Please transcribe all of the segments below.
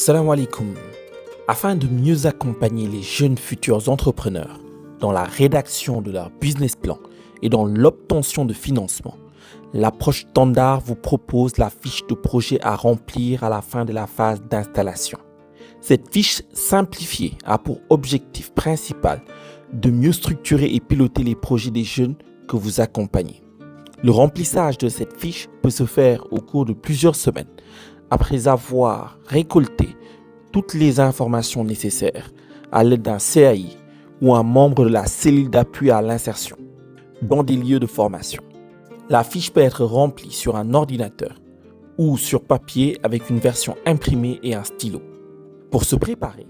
Salam alaikum. Afin de mieux accompagner les jeunes futurs entrepreneurs dans la rédaction de leur business plan et dans l'obtention de financement, l'approche standard vous propose la fiche de projet à remplir à la fin de la phase d'installation. Cette fiche simplifiée a pour objectif principal de mieux structurer et piloter les projets des jeunes que vous accompagnez. Le remplissage de cette fiche peut se faire au cours de plusieurs semaines après avoir récolté toutes les informations nécessaires à l'aide d'un CAI ou un membre de la cellule d'appui à l'insertion dans des lieux de formation. La fiche peut être remplie sur un ordinateur ou sur papier avec une version imprimée et un stylo. Pour se préparer,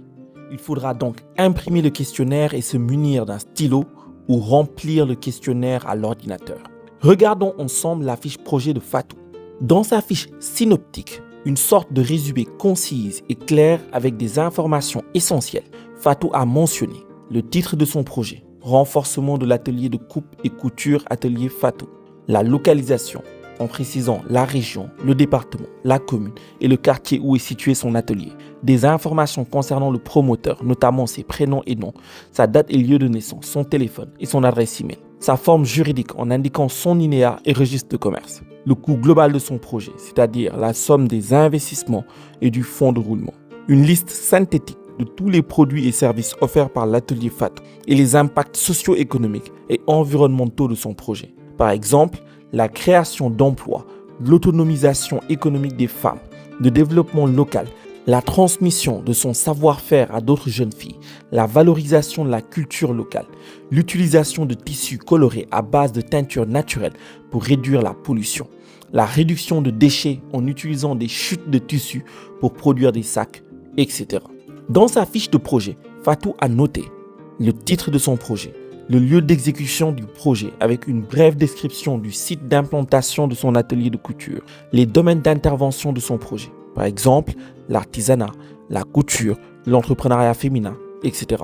il faudra donc imprimer le questionnaire et se munir d'un stylo ou remplir le questionnaire à l'ordinateur. Regardons ensemble la fiche projet de Fatou. Dans sa fiche synoptique, une sorte de résumé concise et clair avec des informations essentielles, Fatou a mentionné le titre de son projet, renforcement de l'atelier de coupe et couture atelier Fatou, la localisation, en précisant la région, le département, la commune et le quartier où est situé son atelier, des informations concernant le promoteur, notamment ses prénoms et noms, sa date et lieu de naissance, son téléphone et son adresse email, sa forme juridique en indiquant son INEA et registre de commerce, le coût global de son projet, c'est-à-dire la somme des investissements et du fonds de roulement, une liste synthétique de tous les produits et services offerts par l'atelier Fatou et les impacts socio-économiques et environnementaux de son projet. Par exemple, la création d'emplois, l'autonomisation économique des femmes, le développement local, la transmission de son savoir-faire à d'autres jeunes filles, la valorisation de la culture locale, l'utilisation de tissus colorés à base de teinture naturelle pour réduire la pollution, la réduction de déchets en utilisant des chutes de tissus pour produire des sacs, etc. Dans sa fiche de projet, Fatou a noté le titre de son projet, le lieu d'exécution du projet avec une brève description du site d'implantation de son atelier de couture, les domaines d'intervention de son projet, par exemple l'artisanat, la couture, l'entrepreneuriat féminin, etc.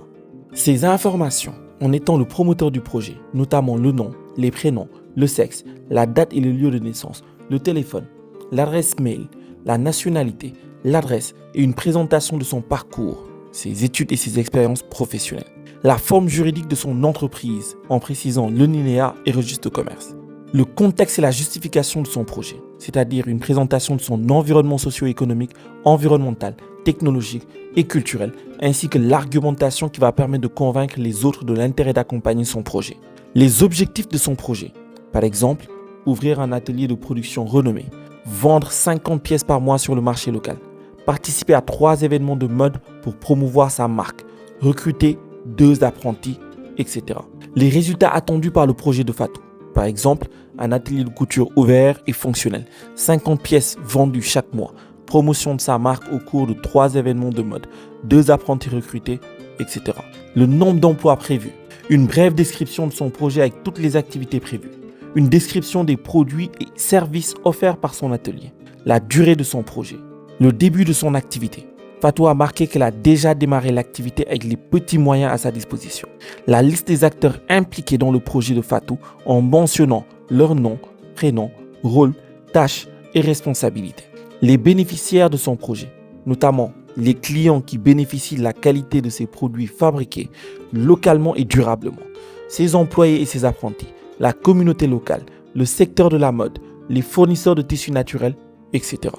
Ces informations, en étant le promoteur du projet, notamment le nom, les prénoms, le sexe, la date et le lieu de naissance, le téléphone, l'adresse mail, la nationalité, l'adresse et une présentation de son parcours, ses études et ses expériences professionnelles. La forme juridique de son entreprise en précisant le NINEA et registre de commerce. Le contexte et la justification de son projet, c'est-à-dire une présentation de son environnement socio-économique, environnemental, technologique et culturel, ainsi que l'argumentation qui va permettre de convaincre les autres de l'intérêt d'accompagner son projet. Les objectifs de son projet, par exemple, ouvrir un atelier de production renommé, vendre 50 pièces par mois sur le marché local, participer à 3 événements de mode pour promouvoir sa marque, recruter 2 apprentis, etc. Les résultats attendus par le projet de Fatou. Par exemple, un atelier de couture ouvert et fonctionnel, 50 pièces vendues chaque mois, promotion de sa marque au cours de 3 événements de mode, 2 apprentis recrutés, etc. Le nombre d'emplois prévus, une brève description de son projet avec toutes les activités prévues, une description des produits et services offerts par son atelier, la durée de son projet, le début de son activité. Fatou a marqué qu'elle a déjà démarré l'activité avec les petits moyens à sa disposition. La liste des acteurs impliqués dans le projet de Fatou en mentionnant leur nom, prénom, rôle, tâches et responsabilités. Les bénéficiaires de son projet, notamment les clients qui bénéficient de la qualité de ses produits fabriqués localement et durablement, ses employés et ses apprentis, la communauté locale, le secteur de la mode, les fournisseurs de tissus naturels, etc.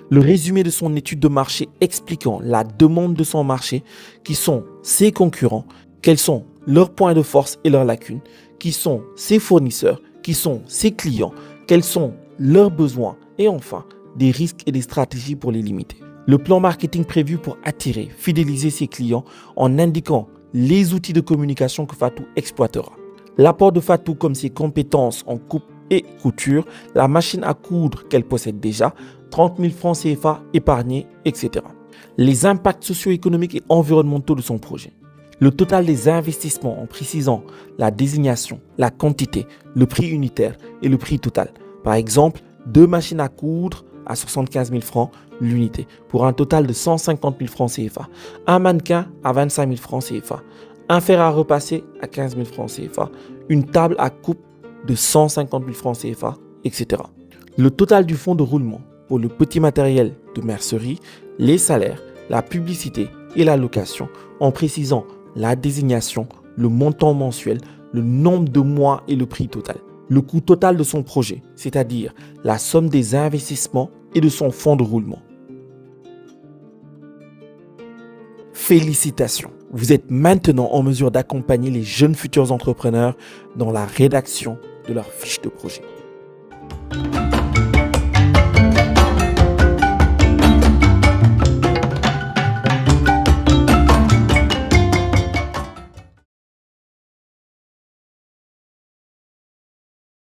Le résumé de son étude de marché expliquant la demande de son marché, qui sont ses concurrents, quels sont leurs points de force et leurs lacunes, qui sont ses fournisseurs, qui sont ses clients, quels sont leurs besoins et enfin des risques et des stratégies pour les limiter. Le plan marketing prévu pour attirer, fidéliser ses clients en indiquant les outils de communication que Fatou exploitera. L'apport de Fatou comme ses compétences en coupe et couture, la machine à coudre qu'elle possède déjà, 30 000 francs CFA épargnés, etc. Les impacts socio-économiques et environnementaux de son projet. Le total des investissements en précisant la désignation, la quantité, le prix unitaire et le prix total. Par exemple, 2 machines à coudre à 75 000 francs l'unité pour un total de 150 000 francs CFA. Un mannequin à 25 000 francs CFA. Un fer à repasser à 15 000 francs CFA. Une table à coupe de 150 000 francs CFA, etc. Le total du fonds de roulement pour le petit matériel de mercerie, les salaires, la publicité et la location en précisant la désignation, le montant mensuel, le nombre de mois et le prix total. Le coût total de son projet, c'est-à-dire la somme des investissements et de son fonds de roulement. Félicitations, vous êtes maintenant en mesure d'accompagner les jeunes futurs entrepreneurs dans la rédaction de leur fiche de projet.